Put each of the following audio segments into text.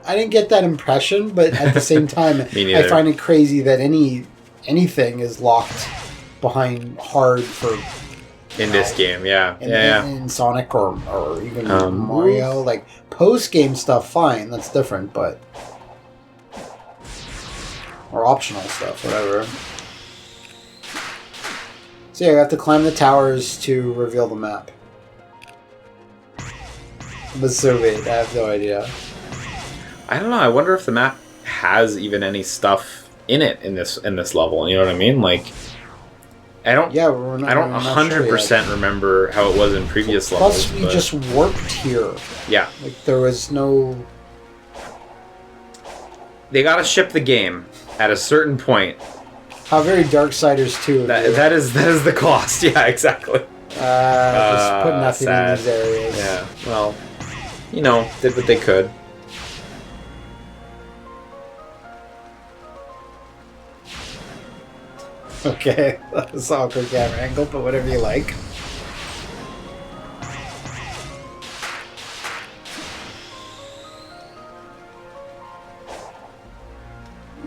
I didn't get that impression, but at the same time, I find it crazy that anything is locked behind hard for in this game. In Sonic or even Mario, like post game stuff, fine, that's different, but or optional stuff, whatever. So yeah, you have to climb the towers to reveal the map. But so vague, I have no idea. I don't know. I wonder if the map has even any stuff in it in this level. You know what I mean? Like, I don't. Yeah, I don't 100% remember how it was in previous levels. Plus, we just warped here. Yeah, like there was no. They gotta ship the game at a certain point. How very Darksiders 2. That is the cost. Yeah, exactly. Just put nothing sad. In these areas. Yeah. Well, you know, did what they could. Okay, that's an awkward camera angle, but whatever you like.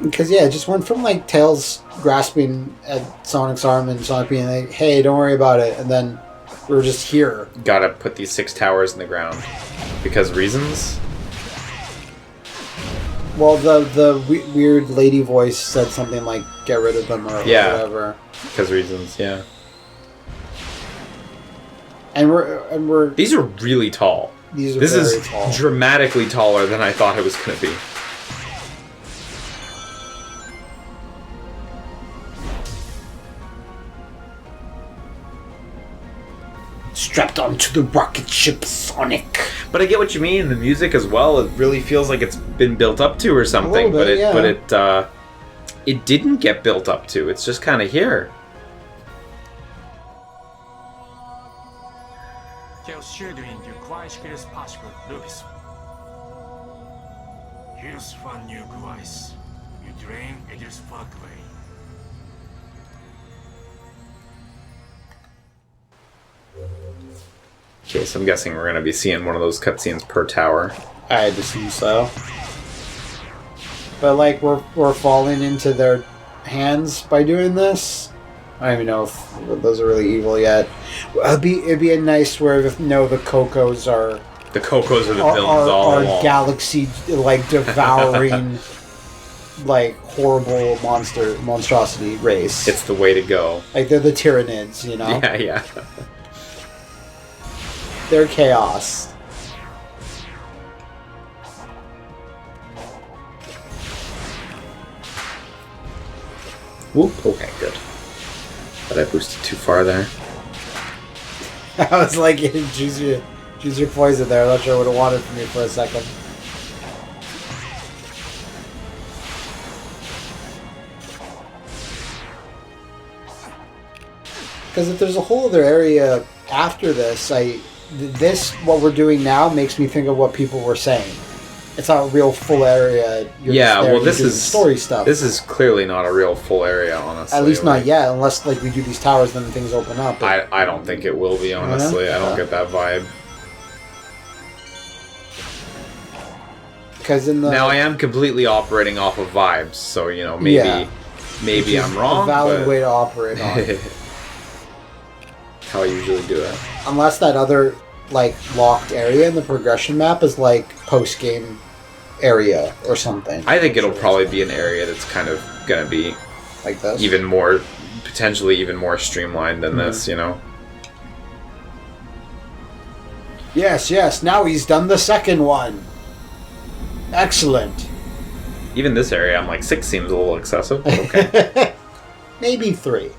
Because, yeah, it just went from, like, Tails grasping at Sonic's arm and Sonic being like, hey, don't worry about it, and then we were just here. Gotta put these 6 towers in the ground. Because reasons? Well, the weird lady voice said something like, get rid of them or whatever. Because reasons, yeah. And we're... These are really tall. This is tall. Dramatically taller than I thought it was going to be. Strapped onto the rocket ship, Sonic. But I get what you mean. The music as well. It really feels like it's been built up to or something. But it didn't get built up to. It's just kind of here. Okay, so I'm guessing we're going to be seeing one of those cutscenes per tower. I'd assume so. But, like, we're falling into their hands by doing this. I don't even know if those are really evil yet. It'd be a nice where, the Cocos are... The Cocos are the villains all along. Our galaxy, like, devouring, like, horrible monstrosity race. It's the way to go. Like, they're the Tyranids, you know? Yeah. They're chaos. Whoop. Okay, good. But I boosted too far there. I was like, choose your poison there. I'm not sure what it wanted from me for a second. Because if there's a whole other area after this, what we're doing now makes me think of what people were saying. It's not a real full area. This is story stuff. This is clearly not a real full area, honestly. At least not yet, unless like we do these towers, then things open up. But I don't think it will be, honestly. I don't get that vibe. Because now I am completely operating off of vibes, so maybe I'm wrong. A valid way to operate on. How I usually do it. Unless that other like locked area in the progression map is like post-game area or something. I think it'll probably be an area that's kind of gonna be like this, potentially even more streamlined than this, you know. Yes. Now he's done the second one. Excellent. Even this area, I'm like 6 seems a little excessive. But okay. Maybe 3.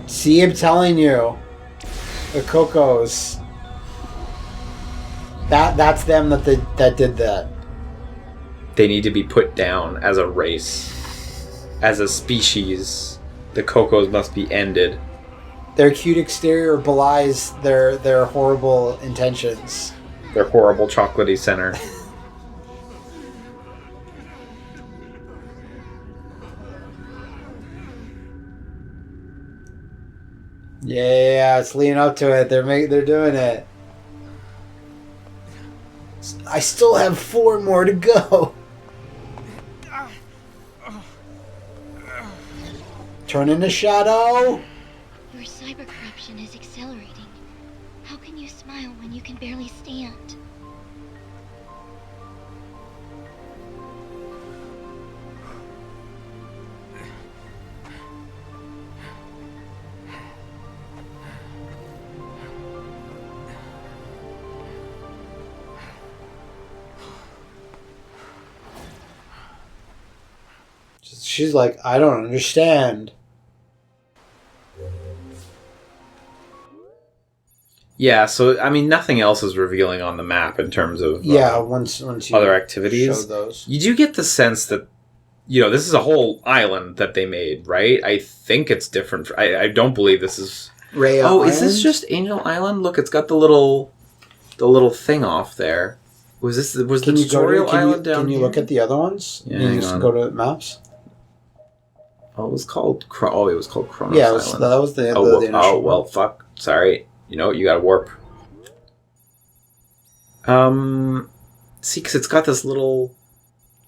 See, I'm telling you, the Cocos. That's them that did that. They need to be put down as a race, as a species. The Cocos must be ended. Their cute exterior belies their horrible intentions. Their horrible chocolatey center. Yeah, it's leading up to it. They're doing it. I still have 4 more to go. Turn into shadow. Your cyber corruption is accelerating. How can you smile when you can barely stand? She's like, I don't understand. Yeah, so I mean, nothing else is revealing on the map in terms of once you other activities. show those. You do get the sense that this is a whole island that they made, right? I think it's different. I don't believe this is. Rhea Island? Is this Island? just Angel Island? Look, it's got the little thing off there. Was the tutorial island down? Can you look at the other ones? Yeah, you just go to maps. Oh, it was called Kronos Yeah, Island. that was the the initial. Oh well, fuck. Sorry. You gotta warp. See, because it's got this little.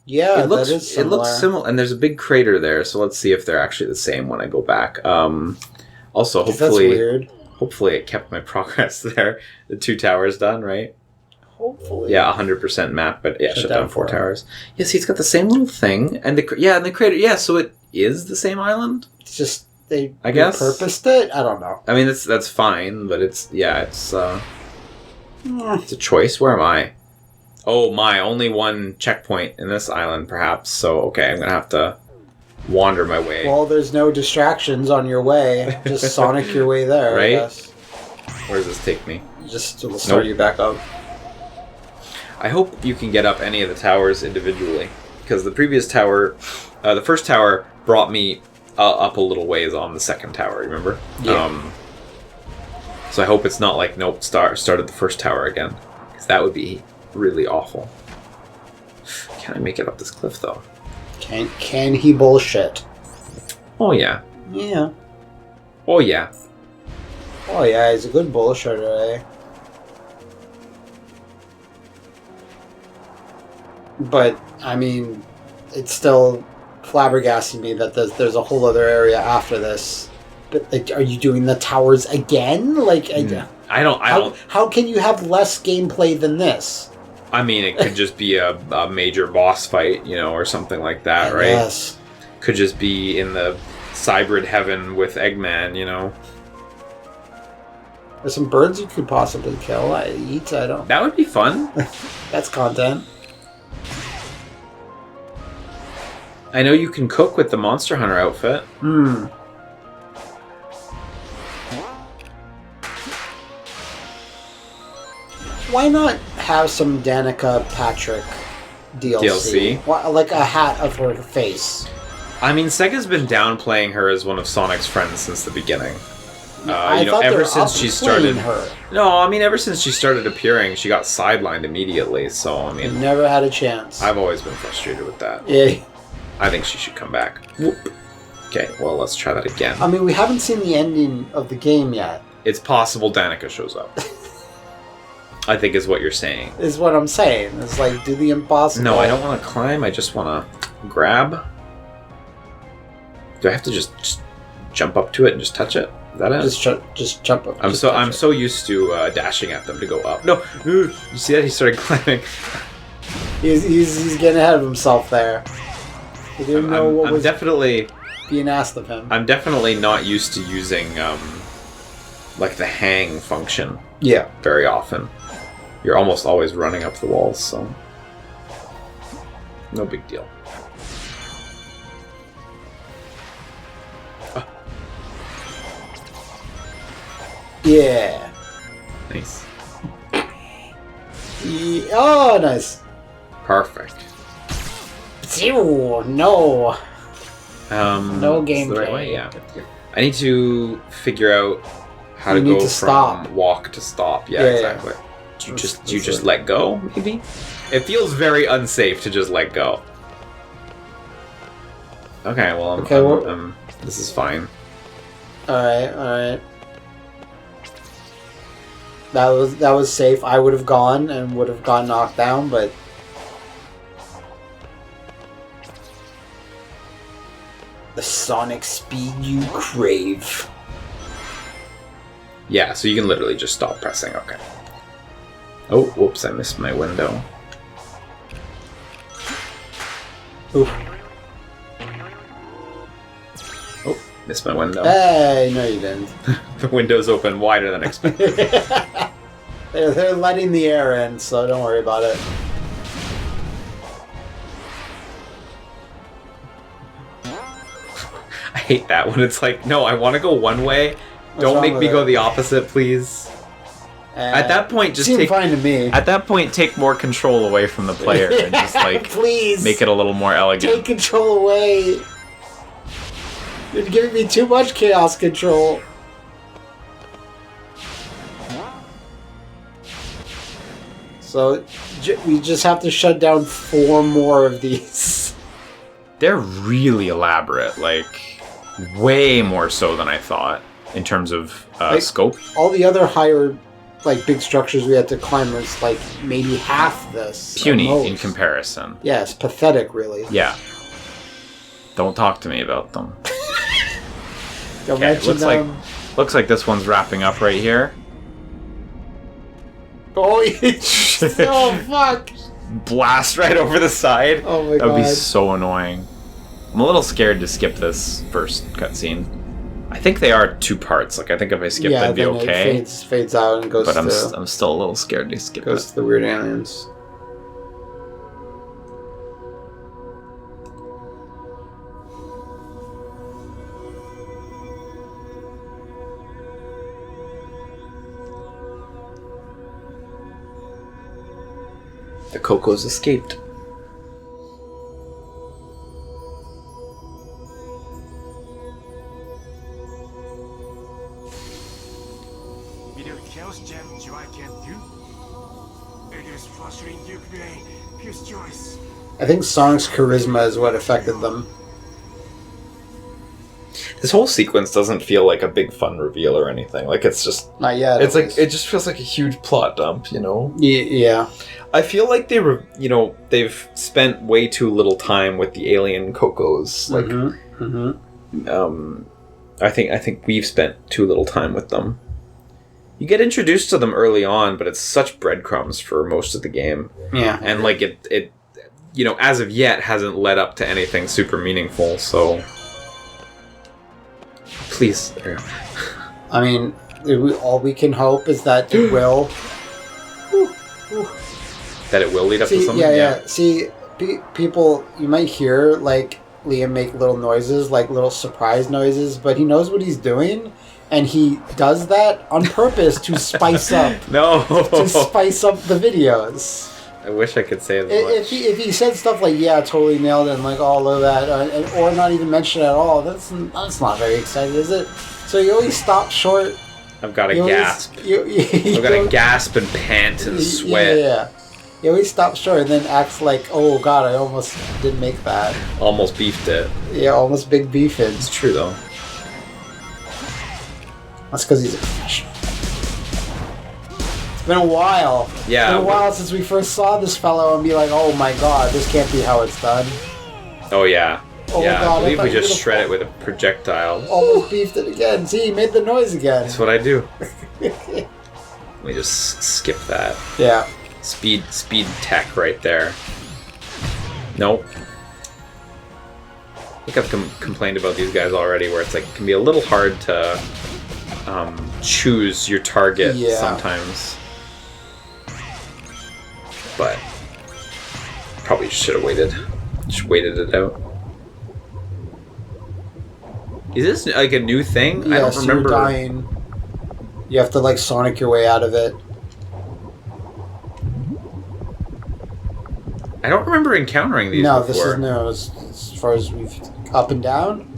Yeah, it looks similar. It looks similar, and there's a big crater there. So let's see if they're actually the same when I go back. Also, hopefully, that's weird. Hopefully, it kept my progress there. The 2 towers done, right? Hopefully, yeah, 100% map, but yeah, shut down 4 towers. Yeah, see, it's got the same little thing, and the crater. Yeah, so it is the same island. It's just they repurposed it. I don't know. I mean, that's fine, but it's a choice. Where am I? Oh my! Only one checkpoint in this island, perhaps. So okay, I'm gonna have to wander my way. Well, there's no distractions on your way. Just Sonic your way there, right? I guess. Where does this take me? Just to start you back up. I hope you can get up any of the towers individually, because the previous tower, the first tower, brought me up a little ways on the second tower. Remember? Yeah. So I hope it's not like start at the first tower again, because that would be really awful. Can I make it up this cliff though? Can he bullshit? Oh yeah. Yeah. Oh yeah. Oh yeah, he's a good bullshitter, eh? But I mean, it's still flabbergasting me that there's a whole other area after this. But like, are you doing the towers again? Like, I don't. How can you have less gameplay than this? I mean, it could just be a major boss fight, or something like that, right? Yes. Could just be in the Cybrid heaven with Eggman, There's some birds you could possibly kill. I don't. That would be fun. That's content. I know you can cook with the Monster Hunter outfit. Why not have some Danica Patrick DLC? Like a hat of her face. I mean, Sega's been downplaying her as one of Sonic's friends since the beginning. Ever since she started her. No, I mean, ever since she started appearing, she got sidelined immediately. So I mean, never had a chance. I've always been frustrated with that. Yeah. I think she should come back. Whoop. Okay, well, let's try that again. I mean, we haven't seen the ending of the game yet. It's possible Danica shows up. I think is what you're saying. Is what I'm saying. It's like, do the impossible. No, I don't want to climb. I just want to grab. Do I have to just jump up to it and just touch it? Is that it? Just jump up. I'm so used to dashing at them to go up. No, you see that? He started climbing. He's getting ahead of himself there. He didn't know what was definitely being asked of him. I'm definitely not used to using like the hang function. Yeah. Very often. You're almost always running up the walls, so no big deal. Yeah. Nice. Yeah. Oh, nice. Perfect. Zero. No. No gameplay. Right way, yeah. I need to figure out how to go from walk to stop. Yeah, exactly. Do you just let go? Maybe. It feels very unsafe to just let go. Okay, well, this is fine. All right. That was safe. I would have gone and would have gotten knocked down, but the sonic speed you crave. Yeah, so you can literally just stop pressing. Okay. Oh, whoops! I missed my window. Ooh. Oh, missed my window. Hey, no, you didn't. The window's open wider than expected. They're letting the air in, so don't worry about it. I hate that when it's like, no, I want to go one way. Don't make me go the opposite, please. At that point, just seemed fine to me. At that point, take more control away from the player and just like please make it a little more elegant. Take control away. You're giving me too much chaos control. So we just have to shut down 4 more of these. They're really elaborate, like way more so than I thought in terms of scope. All the other higher, like big structures we had to climb was like maybe half this. Puny in comparison. Yes, pathetic, really. Yeah. Don't talk to me about them. Don't Okay, mention them. Looks like this one's wrapping up right here. Oh, oh fuck! Blast right over the side. Oh my god. That would be so annoying. I'm a little scared to skip this first cutscene. I think they are 2 parts. Like I think if I skip, that'd be okay. It fades out and goes. But I'm still a little scared to skip. Goes to the weird aliens. The Cocos escaped. I think Sonic's charisma is what affected them. This whole sequence doesn't feel like a big fun reveal or anything. Like it's just not yet. It's like it just feels like a huge plot dump, you know? Yeah. I feel like they've spent way too little time with the alien Cocos. Like, I think we've spent too little time with them. You get introduced to them early on, but it's such breadcrumbs for most of the game. Yeah, and like it as of yet hasn't led up to anything super meaningful. So, please. I mean, all we can hope is that it will. That it will lead up to something? Yeah. See, people, you might hear, like, Liam make little noises, like little surprise noises, but he knows what he's doing, and he does that on purpose to spice up. To spice up the videos. I wish I could say as much. If he said stuff like, yeah, totally nailed it, and like all of that, or not even mention it at all, that's not very exciting, is it? So you always stop short. I've got to gasp. I've got to gasp and pant and sweat. Yeah. He always stops short and then acts like, oh god, I almost didn't make that. Almost beefed it. Yeah, almost big beefing. It's true though. That's because he's a professional. It's been a while. Yeah. It's been a while since we first saw this fellow and be like, oh my god, this can't be how it's done. Oh yeah. Oh yeah, my god, I believe we just shred it with a projectile. Almost beefed it again. See, he made the noise again. That's what I do. Let me just skip that. Yeah. Speed tech right there. Nope. I think I've complained about these guys already, where it's like it can be a little hard to choose your target sometimes. But probably should have waited. Just waited it out. Is this like a new thing? Yeah, I don't so remember. You're dying. You have to like Sonic your way out of it. I don't remember encountering these No, before. this is new. As far as we've up and down.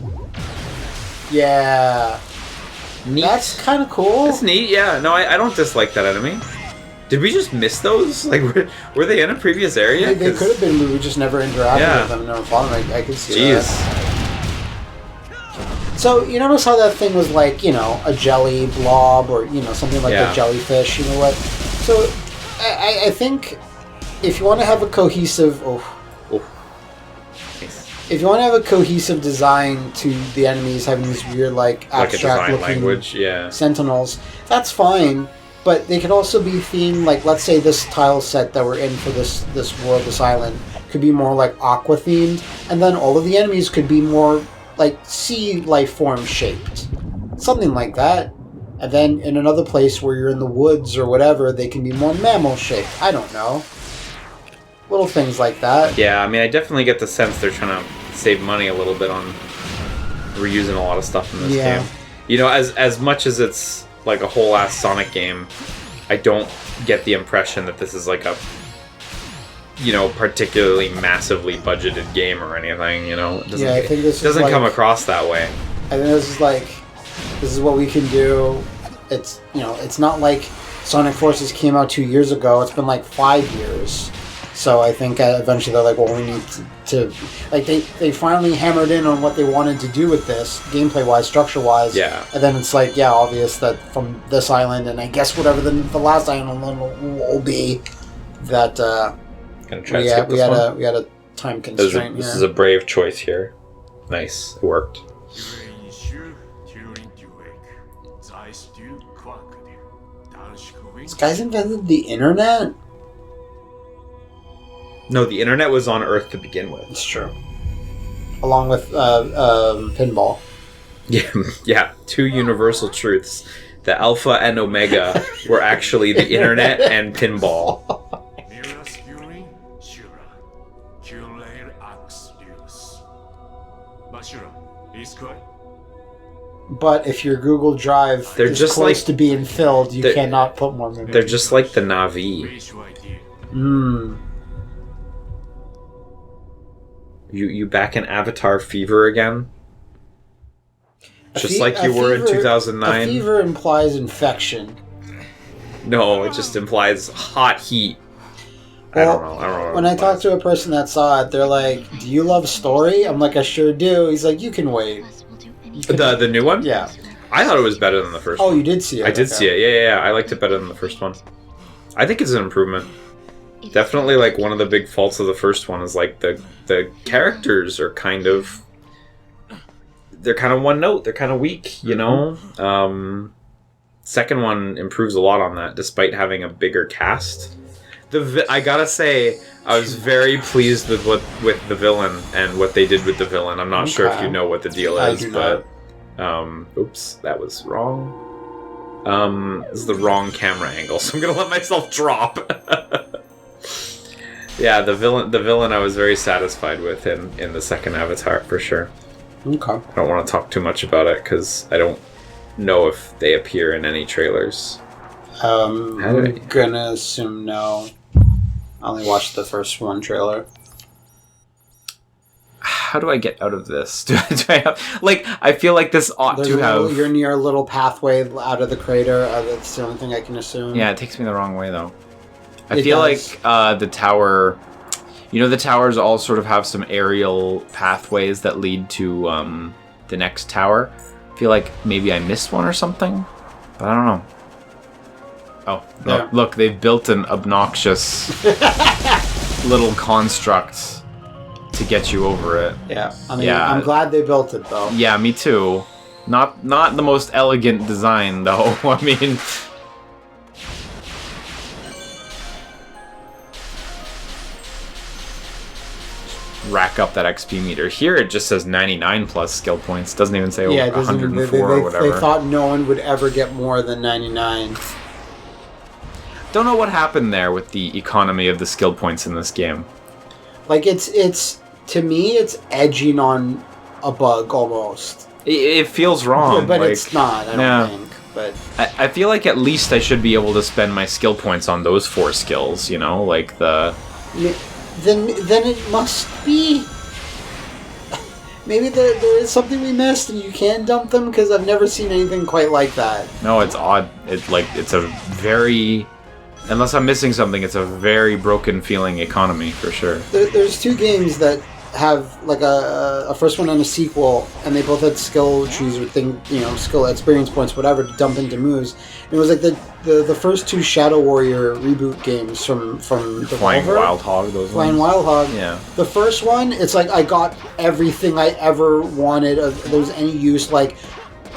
Yeah. Neat. That's kind of cool. That's neat, yeah. No, I don't dislike that enemy. Did we just miss those? Like, were they in a previous area? They could have been, but we just never interacted Yeah. with them and never fought them. I could see Jeez. that. So, you notice how that thing was like, a jelly blob or, something like a jellyfish, you know what? So, I think if you want to have a cohesive... If you want to have a cohesive design to the enemies having these weird, abstract-looking sentinels, that's fine. But they could also be themed, let's say this tile set that we're in for this world, this island, could be more, aqua-themed. And then all of the enemies could be more, sea life form shaped. Something like that. And then in another place where you're in the woods or whatever, they can be more mammal-shaped. I don't know. Little things like that. Yeah, I mean, I definitely get the sense they're trying to save money a little bit on reusing a lot of stuff in this game. As much as it's like a whole ass Sonic game, I don't get the impression that this is like a particularly massively budgeted game or anything. It doesn't, I think this doesn't come across that way. I think this is what we can do. It's it's not like Sonic Forces came out 2 years ago. It's been 5 years. So I think eventually they're like, well, we need to they finally hammered in on what they wanted to do with this, gameplay-wise, structure-wise. Yeah. And then it's obvious that from this island, and I guess whatever the last island will be, that we had a time constraint. This is a brave choice here. Nice, it worked. This guy's invented the internet? No, the internet was on Earth to begin with. It's true. Along with pinball. Yeah, two universal truths. The Alpha and Omega were actually the internet and pinball. But if your Google Drive is just close to being filled, you cannot put more memory. They're just like the Na'vi. You back in Avatar fever again? Just like you were in 2009? A fever implies infection. No, it just implies hot heat. Well, I don't know. When I talk to a person that saw it, they're like, do you love story? I'm like, I sure do. He's like, you can wait. The new one? Yeah. I thought it was better than the first one. Oh, you did see it? I did see it. Yeah. I liked it better than the first one. I think it's an improvement. Definitely, one of the big faults of the first one is, the characters are kind of... They're kind of one note. They're kind of weak, Second one improves a lot on that, despite having a bigger cast. I gotta say, I was very pleased with the villain and what they did with the villain. I'm not sure if you know what the deal is, but... oops, that was wrong. This is the wrong camera angle, so I'm gonna let myself drop. Yeah, the villain I was very satisfied with in the second Avatar, for sure. Okay. I don't want to talk too much about it, because I don't know if they appear in any trailers. I'm gonna assume no. I only watched the first one trailer. How do I get out of this? Do I have... I feel like this ought to have... You're near a little pathway out of the crater. That's the only thing I can assume. Yeah, it takes me the wrong way, though. I feel like the tower... the towers all sort of have some aerial pathways that lead to the next tower. I feel like maybe I missed one or something, but I don't know. Oh, look, they've built an obnoxious little construct to get you over it. Yeah, I'm glad they built it, though. Yeah, me too. Not the most elegant design, though. I mean... rack up that XP meter. Here it just says 99 plus skill points. Doesn't even say 104 or whatever. They thought no one would ever get more than 99. Don't know what happened there with the economy of the skill points in this game. It's to me, it's edging on a bug almost. It feels wrong. Yeah, but it's not, I don't think. But I feel like at least I should be able to spend my skill points on those 4 skills, like the... Then it must be... Maybe there is something we missed and you can dump them, because I've never seen anything quite like that. No, it's odd. It's a very... Unless I'm missing something, it's a very broken feeling economy, for sure. There's 2 games that have like a first one and a sequel, and they both had skill trees or skill experience points, whatever, to dump into moves. And it was like the first 2 Shadow Warrior reboot games from the Flying Wild Hog. Flying Wild Hog. Yeah. The first one, it's like I got everything I ever wanted. There was any use, like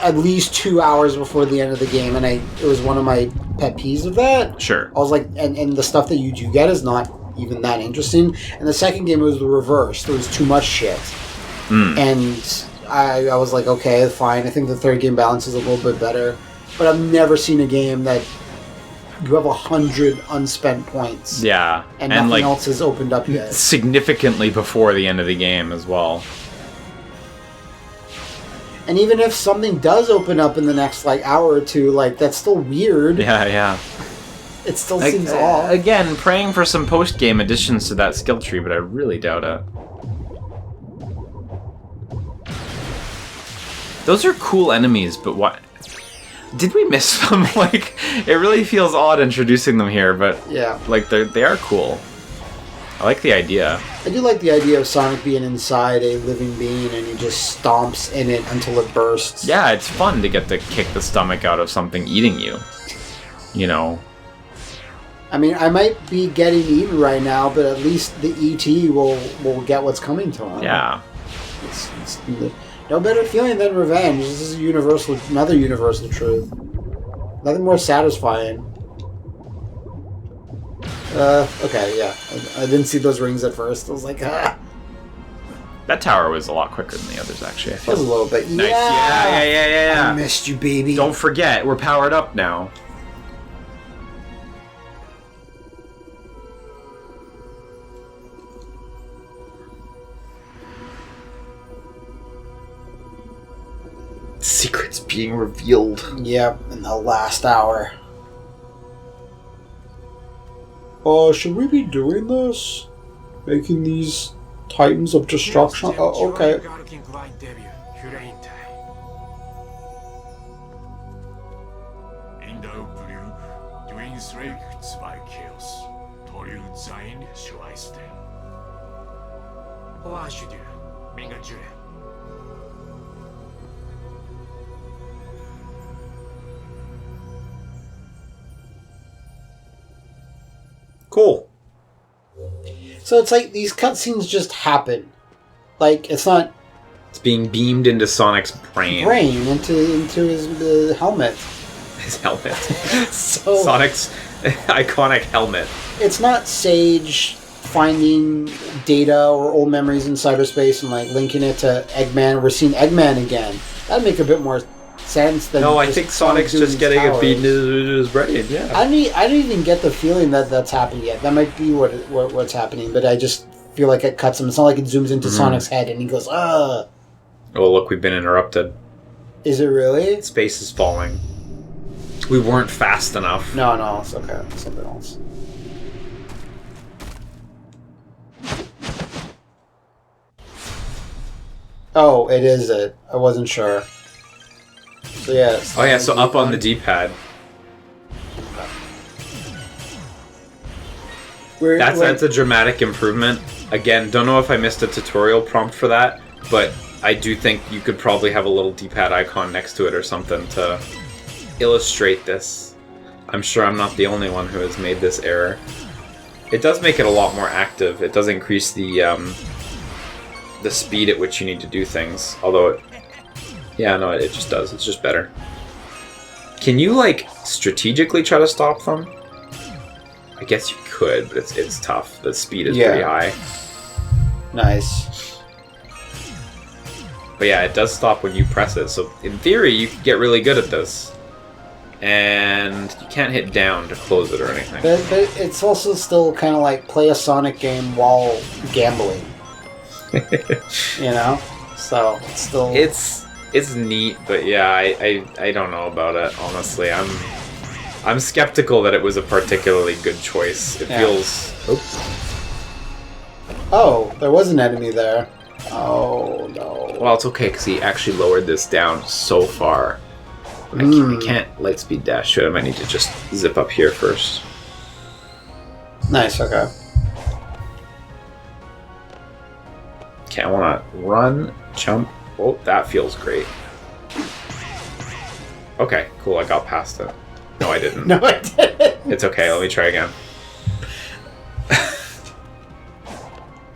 at least 2 hours before the end of the game, and it was one of my pet peeves of that. Sure. I was like, and the stuff that you do get is not even that interesting. And the second game was the reverse. There was too much shit. And I was like, okay, fine. I think the third game balance is a little bit better. But I've never seen a game that you have 100 unspent points. Yeah. And nothing like, else has opened up yet. Significantly before the end of the game as well. And even if something does open up in the next like hour or two, like that's still weird. Yeah. It still seems off. Again, praying for some post-game additions to that skill tree, but I really doubt it. Those are cool enemies, but what? Did we miss them? Like, it really feels odd introducing them here, but yeah, like they are cool. I like the idea. I do like the idea of Sonic being inside a living being and he just stomps in it until it bursts. Yeah, it's fun to get to kick the stomach out of something eating you. You know. I mean, I might be getting eaten right now, but at least the ET will get what's coming to him. Yeah. It's no better feeling than revenge. This is another universal truth. Nothing more satisfying. Okay, yeah. I didn't see those rings at first. I was like, ah. That tower was a lot quicker than the others, actually. I feel it was a little bit. Nice. Yeah. I missed you, baby. Don't forget, we're powered up now. Secrets being revealed. Yep, in the last hour. Should we be doing this? Making these Titans of Destruction? Oh, okay. Cool. So it's like these cutscenes just happen. Like it's not. It's being beamed into Sonic's brain. Into his helmet. His helmet. So Sonic's iconic helmet. It's not Sage finding data or old memories in cyberspace and like linking it to Eggman. We're seeing Eggman again. That'd make a bit more sense than. No, I think Sonic's just getting it beaten into his brain. Yeah. I don't even get the feeling that that's happened yet. That might be what's happening, but I just feel like it cuts him. It's not like it zooms into Sonic's head and he goes, "Ah." Oh, look, we've been interrupted. Is it really? Space is falling. We weren't fast enough. No, it's okay. Something else. Oh, it is it. I wasn't sure. So yes. Oh yeah, so up on the D-pad. That's a dramatic improvement. Again, don't know if I missed a tutorial prompt for that, but I do think you could probably have a little D-pad icon next to it or something to illustrate this. I'm sure I'm not the only one who has made this error. It does make it a lot more active. It does increase the speed at which you need to do things. Although, it just does. It's just better. Can you, like, strategically try to stop them? I guess you could, but it's tough. The speed is pretty high. Nice. But yeah, it does stop when you press it. So in theory, you could get really good at this. And you can't hit down to close it or anything. But it's also still kind of like play a Sonic game while gambling. You know? So it's still... It's neat, but yeah, I don't know about it, honestly. I'm skeptical that it was a particularly good choice. It feels... Oh, there was an enemy there. Oh, no. Well, it's okay, because he actually lowered this down so far. I can't lightspeed dash to it. I might need to just zip up here first. Nice, okay. Okay, I want to run, jump. Oh, that feels great. Okay, cool. I got past it. No, I didn't. No, I didn't. It's okay. Let me try again.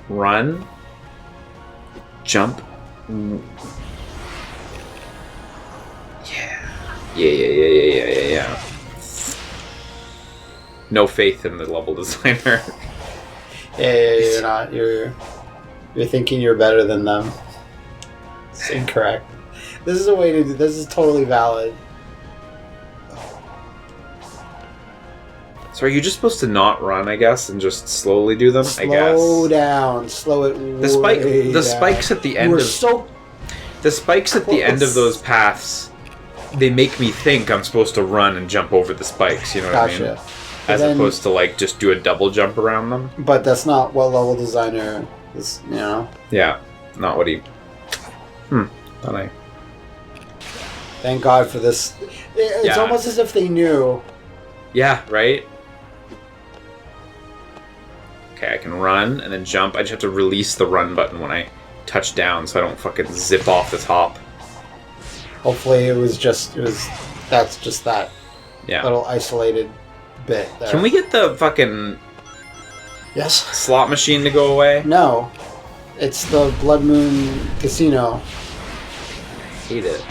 Run, jump. Yeah. No faith in the level designer. Yeah, you're not. You're thinking you're better than them. It's incorrect. This is a way to do. This is totally valid. So are you just supposed to not run, I guess, and just slowly do them? I guess. Slow down. Slow it. The spikes at the end of the spikes at the end of those paths, they make me think I'm supposed to run and jump over the spikes. You know what I mean? As opposed to like just do a double jump around them. But that's not what level designer is. You know. Yeah, not what he. Thought I. Thank God for this. It's almost as if they knew. Yeah. Right. Okay, I can run and then jump. I just have to release the run button when I touch down so I don't fucking zip off the top. Hopefully that's just that Yeah. little isolated bit there. Can we get the fucking slot machine to go away? No. It's the Blood Moon Casino. I hate it.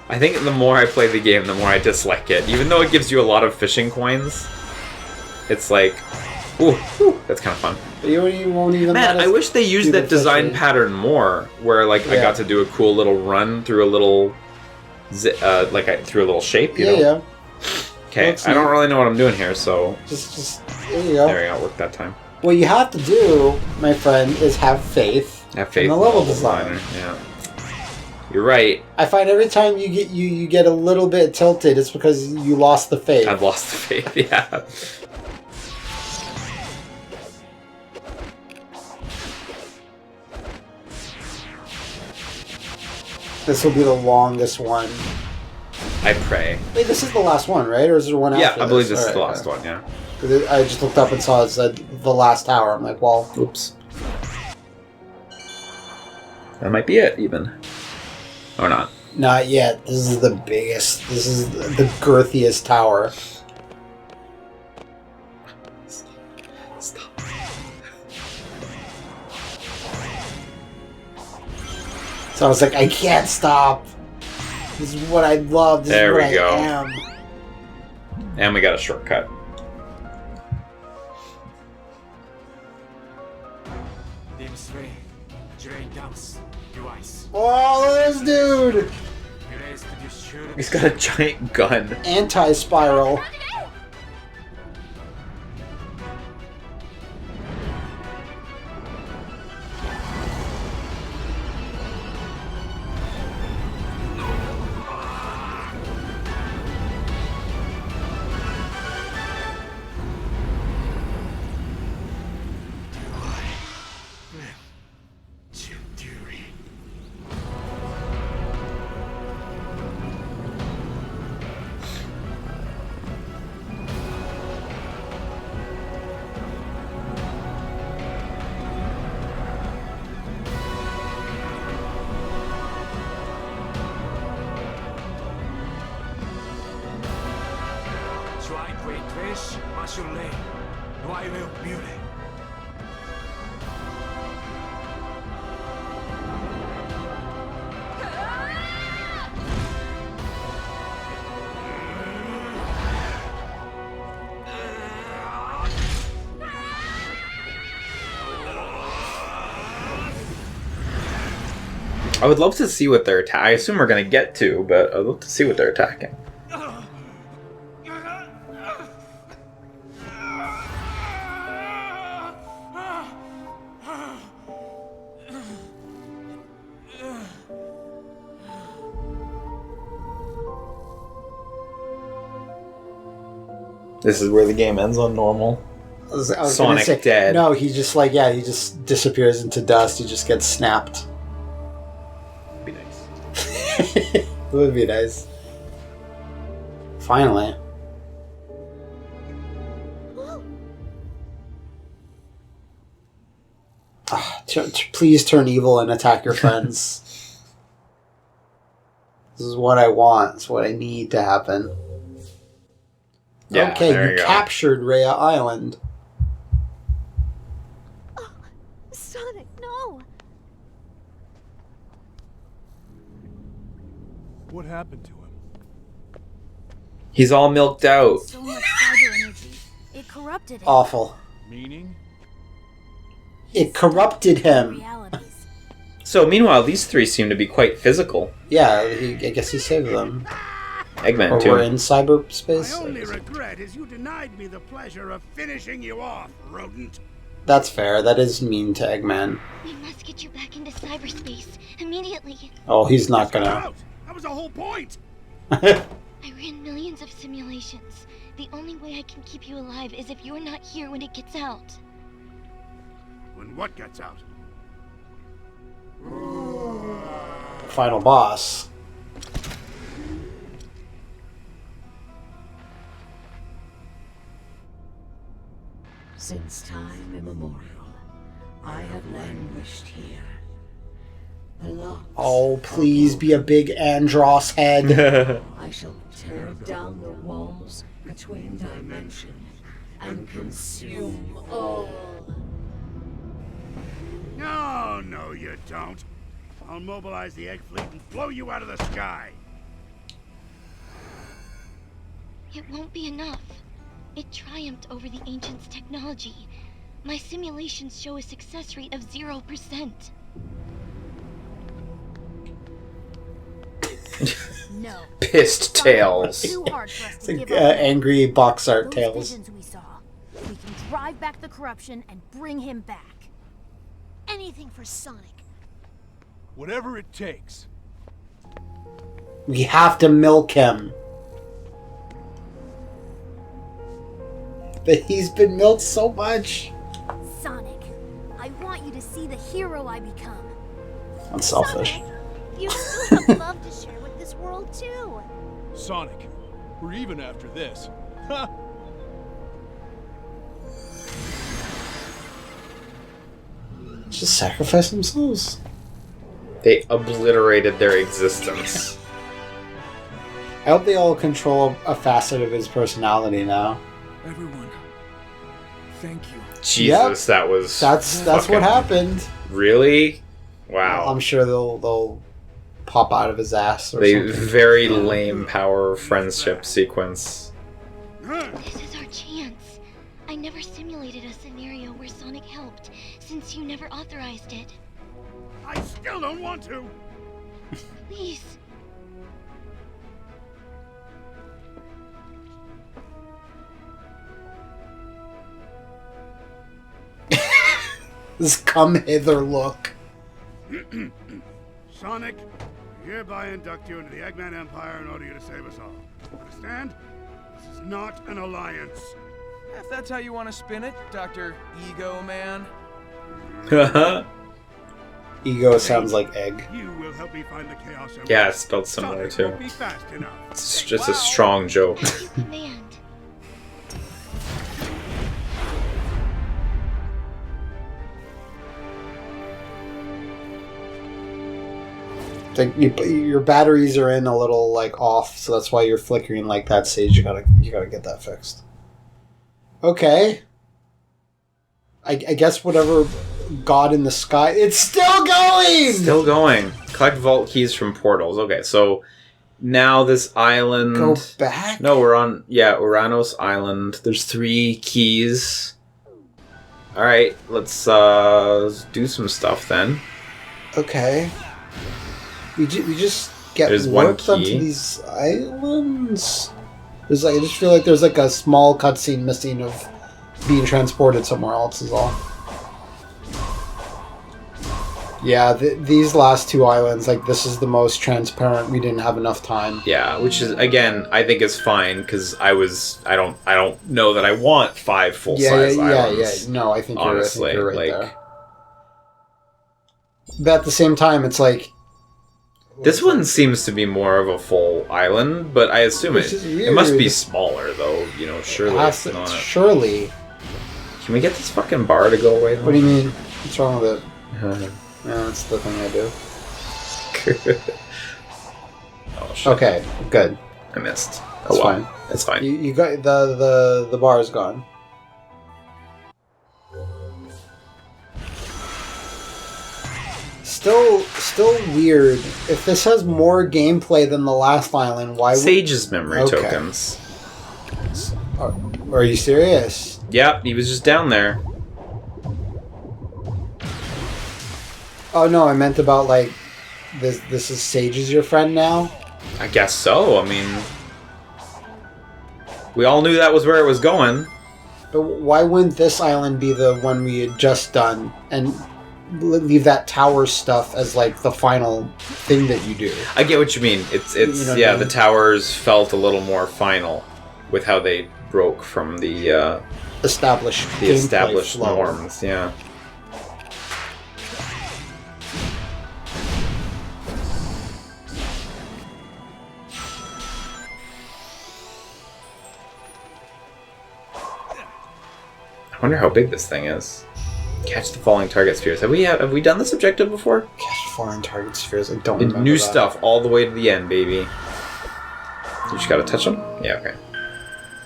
I think the more I play the game, the more I dislike it. Even though it gives you a lot of fishing coins, it's like... Ooh, that's kind of fun. But you won't even. Man, I wish they used that design pattern more, where like I got to do a cool little run through a little, through a little shape. You know? Yeah. Okay, I don't really know what I'm doing here, so just there you go. There we go. Worked that time. What you have to do, my friend, is have faith. In the level designer. Yeah. You're right. I find every time you get a little bit tilted, it's because you lost the faith. I've lost the faith. Yeah. This will be the longest one. I pray. Wait, this is the last one, right? Or is there one after this? Yeah, I believe this is the last one, yeah. I just looked up and saw it said the last tower. I'm like, well... Oops. That might be it, even. Or not. Not yet. This is the biggest. This is the girthiest tower. Stop. So I was like, I can't stop. This is what I love. This is what I am. And we got a shortcut. Oh, this dude! He's got a giant gun. Anti-spiral. I would love to see what they're attacking. I assume we're going to get to, but I'd love to see what they're attacking. This is where the game ends on normal. I was Sonic say, dead. No, he just he just disappears into dust. He just gets snapped. Be nice. It would be nice. Finally. Please turn evil and attack your friends. This is what I want. It's what I need to happen. Yeah, okay, you captured Rhea Island. Oh, Sonic, no! What happened to him? He's all milked out. So much cyber energy. It corrupted him. Awful. Meaning? It corrupted him. Realities. So, meanwhile, these three seem to be quite physical. Yeah, I guess he saved them. Eggman, or too. we're in cyberspace. My only regret is you denied me the pleasure of finishing you off, rodent. That's fair. That is mean to Eggman. We must get you back into cyberspace immediately. Oh, he's not gonna. That was the whole point. I ran millions of simulations. The only way I can keep you alive is if you're not here when it gets out. When what gets out? Final boss. Since time immemorial, I have languished here. The locks Oh, please be a big Andros head. I shall tear down the walls between dimensions and consume all. No, you don't. I'll mobilize the egg fleet and blow you out of the sky. It won't be enough. It triumphed over the Ancients' technology. My simulations show a success rate of 0%. No. Pissed tails. Too hard for us It's to like give up. angry box art Those tails. visions we saw. We can drive back the corruption and bring him back. Anything for Sonic. Whatever it takes. We have to milk him. But he's been milked so much. Sonic, I want you to see the hero I become. Unselfish. Sonic, you still have love to share with this world too. Sonic, we're even after this. Ha! Just sacrifice themselves. They obliterated their existence. I hope they all control a facet of his personality now. Everyone, thank you. Jesus, Yep. that was... That's fucking- what happened. Really? Wow. I'm sure they'll pop out of his ass or They something. very lame power friendship sequence. This is our chance. I never simulated a scenario where Sonic helped, since you never authorized it. I still don't want to. Please. This come hither look. Sonic, I hereby induct you into the Eggman Empire and order you to save us all. Understand? This is not an alliance. If that's how you want to spin it, Dr. Ego Man. Ego sounds like egg. You will help me find the Chaos Emerald. Yeah, it's spelled similar Sonic too. won't be fast enough. It's just a strong joke. As you command. Like your batteries are in a little like off, so that's why you're flickering like that. Sage, you gotta get that fixed. Okay. I guess whatever God in the sky, it's still going. Still going. Collect vault keys from portals. Okay, so now this island. Go back. No, we're on Uranos Island. There's 3 keys. All right, let's do some stuff then. Okay. We just get There's one warped onto key. these islands. There's like I just feel like there's like a small cutscene missing of being transported somewhere else is all. Yeah, these last 2 islands, like this is the most transparent. We didn't have enough time. Yeah, which is again, I think is fine because I don't know that I want 5 full size islands. Yeah. No, I think Honestly, you're right like there. But at the same time, it's like this one seems to be more of a full island, but I assume Which it is it must be weird. smaller though. Surely it has it's to- not. surely. Can we get this fucking bar to go away? Though? What do you mean? What's wrong with it? Yeah, that's the thing I do. Oh, shit. Okay, good. I missed. It's fine. It's fine. You got the bar is gone. Still weird. If this has more gameplay than the last island, why? Sage's memory tokens. Are you serious? Yep, he was just down there. Oh no, I meant about like this. This is Sage is your friend now. I guess so. I mean, we all knew that was where it was going. But why wouldn't this island be the one we had just done and leave that tower stuff as like the final thing that you do? I get what you mean. It's You know what I mean? the towers felt a little more final with how they broke from the established flow. norms. Yeah. I wonder how big this thing is. Catch the falling target spheres. Have we done this objective before? Catch falling target spheres. I don't remember new that. stuff all the way to the end, baby. You just gotta touch them? Yeah, okay.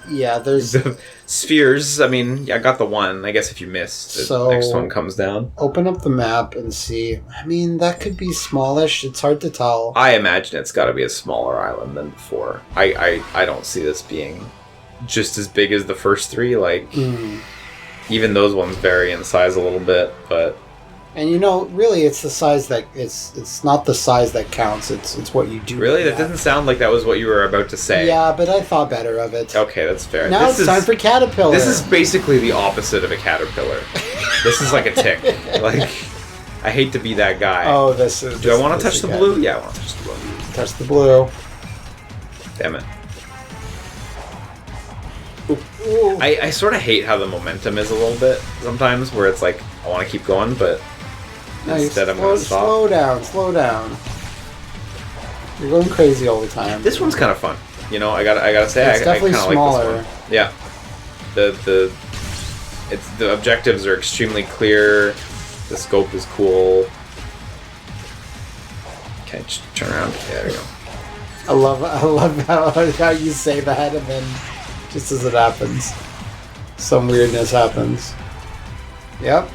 Yeah, there's The spheres, I mean, yeah, I got the one. I guess if you missed, the next one comes down. Open up the map and see. I mean, that could be smallish. It's hard to tell. I imagine it's gotta be a smaller island than before. I don't see this being just as big as the first three. Like, even those ones vary in size a little bit, but... And you know, really, it's the size that... It's not the size that counts. It's what you do. Really? That doesn't sound like that was what you were about to say. Yeah, but I thought better of it. Okay, that's fair. Now it's time for Caterpillar. This is basically the opposite of a caterpillar. This is like a tick. Like, I hate to be that guy. Oh, this is... Do I want to touch the blue? Yeah, I want to touch the blue. Touch the blue. Damn it. Ooh. I sort of hate how the momentum is a little bit sometimes, where it's like, I want to keep going, but instead I'm going to stop. Slow down. You're going crazy all the time. This one's kind of fun. You know, I gotta say, It's I kind definitely of like smaller. this one. Yeah. The objectives are extremely clear. The scope is cool. Okay, just turn around. Yeah, there we go. I love how you say that, and then just as it happens, some weirdness happens. Yep.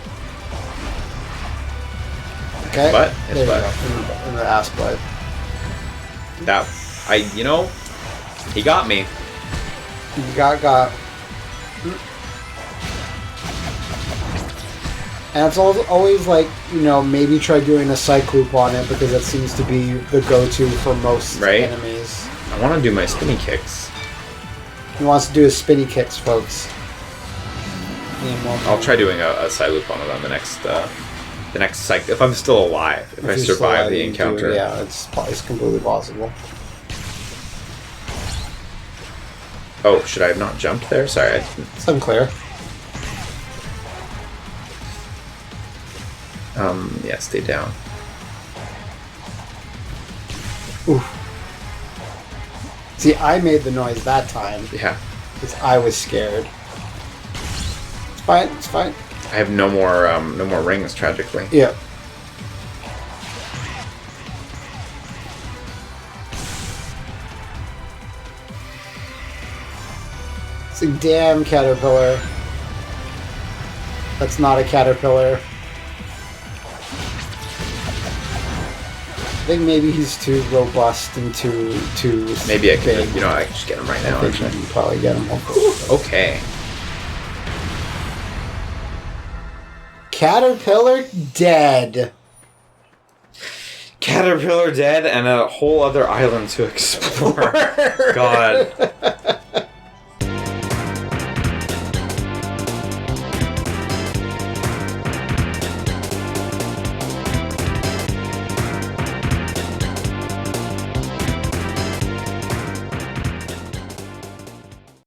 Okay. Butt? It's There butt. you go. In the ass butt. He got me. You got. And it's always like, you know, maybe try doing a psych loop on it, because that seems to be the go-to for most enemies. I want to do my spinny kicks. He wants to do his spinny kicks, folks. I'll try doing a side loop on it on the next psych. If I'm still alive, if I survive the encounter. Yeah, it's completely possible. Oh, should I have not jumped there? Sorry, I didn't. It's unclear. Yeah, stay down. Oof. See, I made the noise that time. Yeah. Because I was scared. It's fine, it's fine. I have no more rings, tragically. Yeah. It's a damn caterpillar. That's not a caterpillar. I think maybe he's too robust and too Maybe I big. can, I can just get him right now. I think you can probably get him. Okay. Caterpillar dead. Caterpillar dead and a whole other island to explore. God.